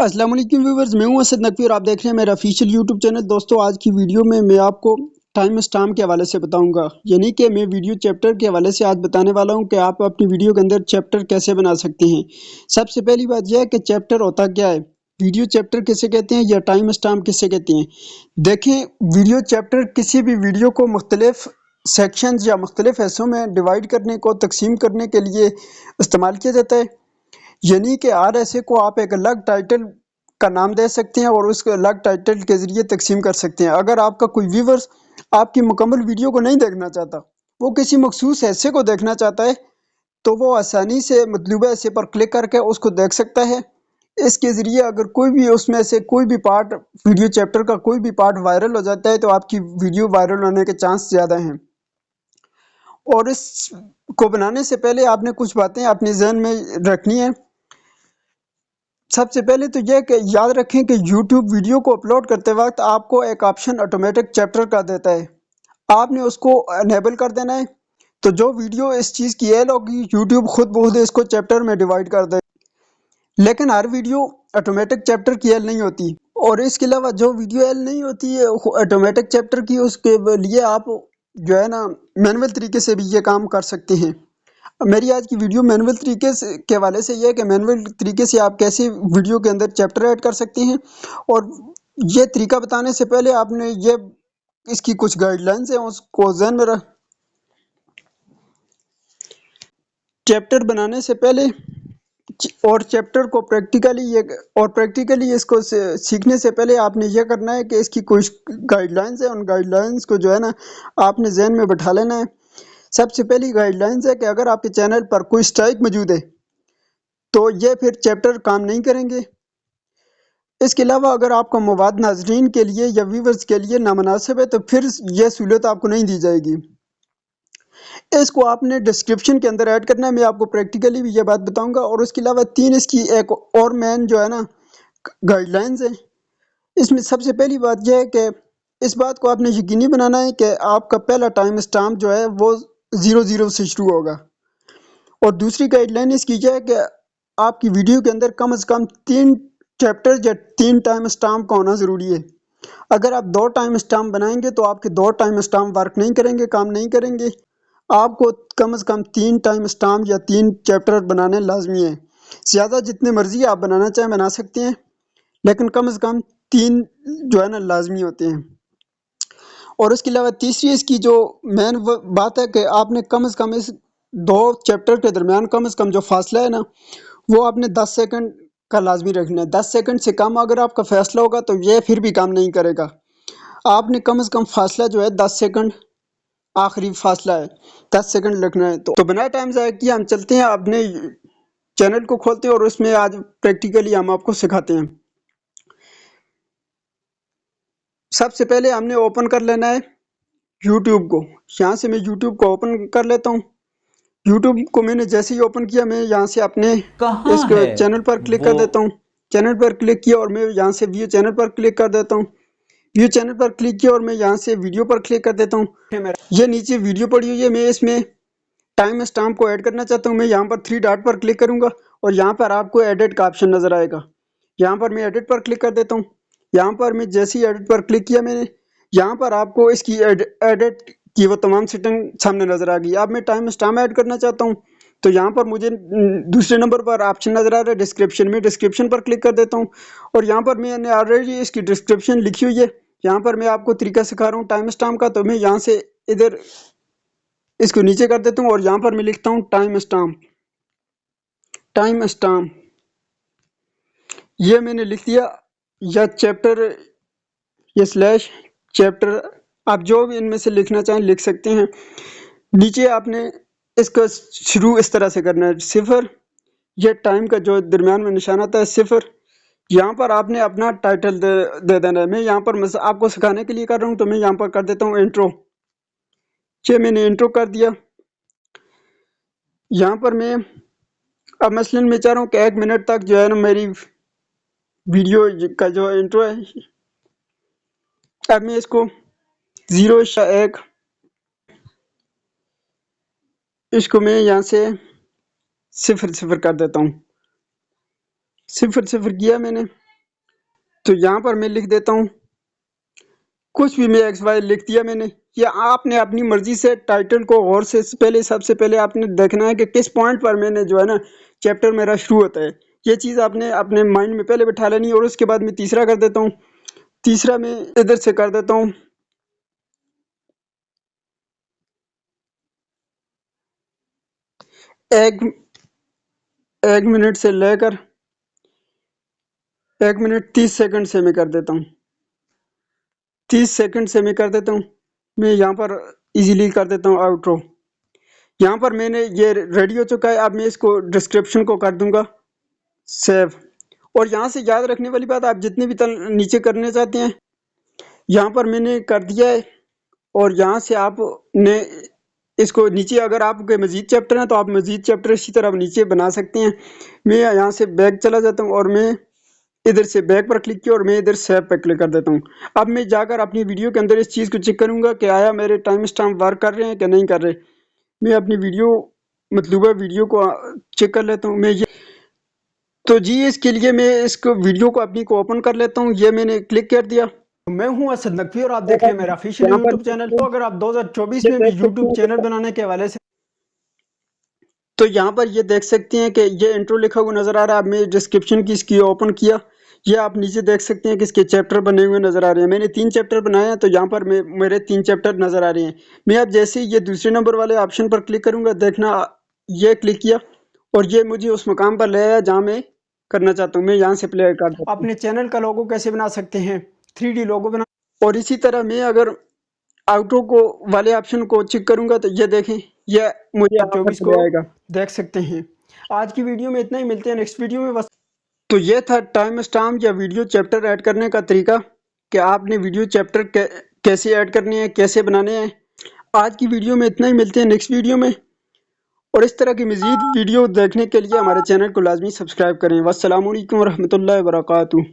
अस्सलाम वालेकुम व्यूवर्स, मैं हूं असद नकवी और आप देख रहे हैं मेरा ऑफिशियल यूट्यूब चैनल। दोस्तों, आज की वीडियो में मैं आपको टाइम स्टैम्प के हवाले से बताऊंगा, यानी कि मैं वीडियो चैप्टर के हवाले से आज बताने वाला हूं कि आप अपनी वीडियो के अंदर चैप्टर कैसे बना सकते हैं। सबसे पहली बात यह है कि चैप्टर होता क्या है, वीडियो चैप्टर किसे कहते हैं या टाइम स्टैम्प किसे कहते हैं। देखें, वीडियो चैप्टर किसी भी वीडियो को मुख्तलिफ सेक्शंस या मुख्तलिफ हिस्सों में डिवाइड करने को, तकसीम करने के लिए इस्तेमाल किया जाता है। यानी कि हर ऐसे को आप एक अलग टाइटल का नाम दे सकते हैं और उसको अलग टाइटल के जरिए तकसीम कर सकते हैं। अगर आपका कोई व्यूवर्स आपकी मुकम्मल वीडियो को नहीं देखना चाहता, वो किसी मखसूस हिस्से को देखना चाहता है, तो वो आसानी से मतलूबा हिस्से पर क्लिक करके उसको देख सकता है। इसके ज़रिए अगर कोई भी उसमें से कोई भी पार्ट, वीडियो चैप्टर का कोई भी पार्ट वायरल हो जाता है, तो आपकी वीडियो वायरल होने के चांस ज़्यादा हैं। और इसको बनाने से पहले आपने कुछ बातें अपने जहन में रखनी है। सबसे पहले तो यह कि याद रखें कि YouTube वीडियो को अपलोड करते वक्त आपको एक ऑप्शन ऑटोमेटिक चैप्टर का देता है, आपने उसको अनेबल कर देना है। तो जो वीडियो इस चीज़ की एल होगी, YouTube खुद ब खुद इसको चैप्टर में डिवाइड कर दे। लेकिन हर वीडियो ऑटोमेटिक चैप्टर की एल नहीं होती, और इसके अलावा जो वीडियो एल नहीं होती है ऑटोमेटिक चैप्टर की, उसके लिए आप जो है ना मैनुअल तरीके से भी ये काम कर सकते हैं। मेरी आज की वीडियो मैनुअल तरीके से के हवाले से ये है कि मैनुअल तरीके से आप कैसे वीडियो के अंदर चैप्टर ऐड कर सकते हैं। और ये तरीका बताने से पहले आपने ये इसकी कुछ गाइडलाइंस हैं, उसको ध्यान में रख। चैप्टर बनाने से पहले और चैप्टर को प्रैक्टिकली इसको सीखने से पहले आपने ये करना है कि इसकी कुछ गाइडलाइंस है, उन गाइडलाइंस को जो है ना आपने जहन में बैठा लेना है। सबसे पहली गाइडलाइंस है कि अगर आपके चैनल पर कोई स्ट्राइक मौजूद है तो ये फिर चैप्टर काम नहीं करेंगे। इसके अलावा अगर आपका मवाद नाजरीन के लिए या व्यूवर्स के लिए नामनासिब है तो फिर यह सहूलियत आपको नहीं दी जाएगी। इसको आपने डिस्क्रिप्शन के अंदर ऐड करना है, मैं आपको प्रैक्टिकली भी ये बात बताऊंगा। और उसके अलावा तीन इसकी एक और मेन जो है ना गाइडलाइंस है। इसमें सबसे पहली बात यह है कि इस बात को आपने यकीनी बनाना है कि आपका पहला टाइम स्टाम्प जो है वो 00 से शुरू होगा। और दूसरी गाइडलाइन इसकी यह है कि आपकी वीडियो के अंदर कम से कम 3 चैप्टर या 3 टाइम स्टाम्प का होना ज़रूरी है। अगर आप 2 टाइम स्टाम्प बनाएंगे तो आपके 2 टाइम स्टाम्प वर्क नहीं करेंगे, काम नहीं करेंगे। आपको कम से कम 3 टाइम स्टाम्प या 3 चैप्टर बनाने लाजमी है। ज़्यादा जितने मर्जी आप बनाना चाहें बना सकते हैं, लेकिन कम से कम 3 जो है ना लाजमी होते हैं। और उसके अलावा तीसरी इसकी जो मेन बात है कि आपने कम से कम इस 2 चैप्टर के दरमियान कम से कम जो फासला है ना, वो आपने 10 सेकंड का लाजमी रखना है। 10 सेकंड से कम अगर आपका फैसला होगा तो ये फिर भी काम नहीं करेगा। आपने कम से कम फासला जो है 10 सेकंड, आखिरी फासला है 10 सेकंड रखना है। तो बिना टाइम ज़ाया किए हम चलते हैं अपने चैनल को खोलते हैं और उसमें आज प्रैक्टिकली हम आपको सिखाते हैं। सबसे पहले हमने ओपन कर लेना है यूट्यूब को। यहाँ से मैं यूट्यूब को ओपन कर लेता हूँ। यूट्यूब को मैंने जैसे ही ओपन किया, मैं यहाँ से अपने इस कहाँ है चैनल पर क्लिक कर वो। देता हूँ। चैनल पर क्लिक किया और मैं यहाँ से व्यू चैनल पर क्लिक कर देता हूँ। व्यू चैनल पर क्लिक किया और मैं यहाँ से वीडियो पर क्लिक कर देता हूँ। ये नीचे वीडियो पड़ी हुई है, मैं इसमें टाइम स्टाम्प को ऐड करना चाहता हूँ। मैं यहाँ पर 3 डॉट पर क्लिक करूँगा और यहाँ पर आपको एडिट का ऑप्शन नजर आएगा। यहाँ पर मैं एडिट पर क्लिक कर देता हूँ। यहाँ पर मैं जैसे ही एडिट पर क्लिक किया मैंने, यहाँ पर आपको इसकी एडिट की वो तमाम सेटिंग सामने नजर आ गई। अब मैं टाइम स्टाम्प ऐड करना चाहता हूँ, तो यहाँ पर मुझे दूसरे नंबर पर ऑप्शन नजर आ रहा है डिस्क्रिप्शन में। डिस्क्रिप्शन पर क्लिक कर देता हूँ और यहाँ पर मैंने ऑलरेडी इसकी डिस्क्रिप्शन लिखी हुई है। यहाँ पर मैं आपको तरीका सिखा रहा हूँ टाइम स्टाम्प का, तो मैं यहाँ से इधर इसको नीचे कर देता हूँ और यहाँ पर मैं लिखता हूँ टाइम स्टाम्प। टाइम स्टाम्प ये मैंने लिख दिया, या चैप्टर या स्लैश चैप्टर, आप जो भी इनमें से लिखना चाहें लिख सकते हैं। नीचे आपने इसका शुरू इस तरह से करना है 0, ये टाइम का जो दरमियान में निशान आता है 0। यहाँ पर आपने अपना टाइटल दे देना है। मैं यहाँ पर आपको सिखाने के लिए कर रहा हूँ, तो मैं यहाँ पर कर देता हूँ इंट्रो। ये मैंने इंट्रो कर दिया। यहाँ पर मैं अब मसलन मैं चाह रहा हूँ कि 1 मिनट तक जो है ना मेरी वीडियो का जो इंट्रो है, अब मैं इसको 0.1 इसको मैं यहाँ से 0.0 कर देता हूँ। 0.0 किया मैंने। تو یہاں پر میں لکھ دیتا ہوں کچھ بھی، میں ایکس وائی لکھ دیا میں نے. یہ آپ نے اپنی مرضی سے ٹائٹل کو غور سے سب سے پہلے آپ نے دیکھنا ہے کہ کس پوائنٹ پر میں نے جو ہے نا چیپٹر میرا شروع ہوتا ہے. یہ چیز آپ نے اپنے مائنڈ میں پہلے بٹھا لینی. اور اس کے بعد میں تیسرا کر دیتا ہوں. تیسرا میں ادھر سے کر دیتا ہوں ایک منٹ سے لے کر 1 منٹ 30 سیکنڈ سے میں کر دیتا ہوں. 30 سیکنڈ سے میں کر دیتا ہوں. میں یہاں پر ایزیلی کر دیتا ہوں آؤٹرو. یہاں پر میں نے یہ ریڈی ہو چکا ہے. اب میں اس کو ڈسکرپشن کو کر دوں گا سیو. اور یہاں سے یاد رکھنے والی بات، آپ جتنے بھی نیچے کرنے چاہتے ہیں یہاں پر میں نے کر دیا ہے. اور یہاں سے آپ نے اس کو نیچے، اگر آپ کے مزید چیپٹر ہیں تو آپ مزید چیپٹر اسی طرح نیچے بنا سکتے ہیں. میں یہاں سے بیک چلا جاتا ہوں اور میں ادھر سے بیک پر کلک کیا اور میں ادھر سیو پہ کلک کر دیتا ہوں. اب میں جا کر اپنی ویڈیو کے اندر اس چیز کو چیک کروں گا کہ آیا میرے ٹائم اسٹامپ ورک کر رہے ہیں کہ نہیں کر رہے. میں اپنی مطلوبہ ویڈیو کو چیک کر لیتا ہوں. میں یہ تو جی اس کے لیے میں اس کو ویڈیو کو اپنی کو اوپن کر لیتا ہوں. یہ میں نے کلک کر دیا. میں ہوں اسد نقوی اور آپ دیکھ رہے ہیں میرا آفیشیل یہاں پر یوٹیوب چینل. تو اگر آپ 2024 یہ میں بھی دیکھ سکتے یوٹیوب ہیں چینل بنانے کے حوالے سے تو یہاں پر یہ دیکھ سکتے ہیں کہ یہ انٹرو لکھا ہوا نظر آ رہا ہے. اب میں ڈسکرپشن کی اس کی اوپن کیا. یہ آپ نیچے دیکھ سکتے ہیں کہ اس کے چیپٹر بنے ہوئے نظر آ رہے ہیں. میں نے 3 چیپٹر بنائے ہیں تو یہاں پر میرے 3 چیپٹر نظر آ رہے ہیں. میں اب جیسے ہی یہ دوسرے نمبر والے آپشن پر کلک کروں گا، دیکھنا یہ کلک کیا اور یہ مجھے اس مقام پر لے آیا جہاں میں کرنا چاہتا ہوں. میں یہاں سے پلے کر دیتا ہوں. اپنے چینل کا لوگو کیسے بنا سکتے ہیں، 3D لوگو بنا. اور اسی طرح میں اگر آؤٹو کو والے آپشن کو چیک کروں گا تو یہ دیکھیں یہ مجھے 24 کو آئے گا، دیکھ سکتے ہیں. آج کی ویڈیو میں اتنا ہی، ملتے ہیں نیکسٹ ویڈیو میں. بس تو یہ تھا ٹائم اسٹامپ یا ویڈیو چیپٹر ایڈ کرنے کا طریقہ کہ آپ نے ویڈیو چیپٹر کیسے ایڈ کرنے ہیں، کیسے بنانے ہیں. آج کی ویڈیو میں اتنا ہی، ملتے ہیں نیکسٹ ویڈیو میں. اور اس طرح کی مزید ویڈیو دیکھنے کے لیے ہمارے چینل کو لازمی سبسکرائب کریں. والسلام علیکم ورحمۃ اللہ وبرکاتہ.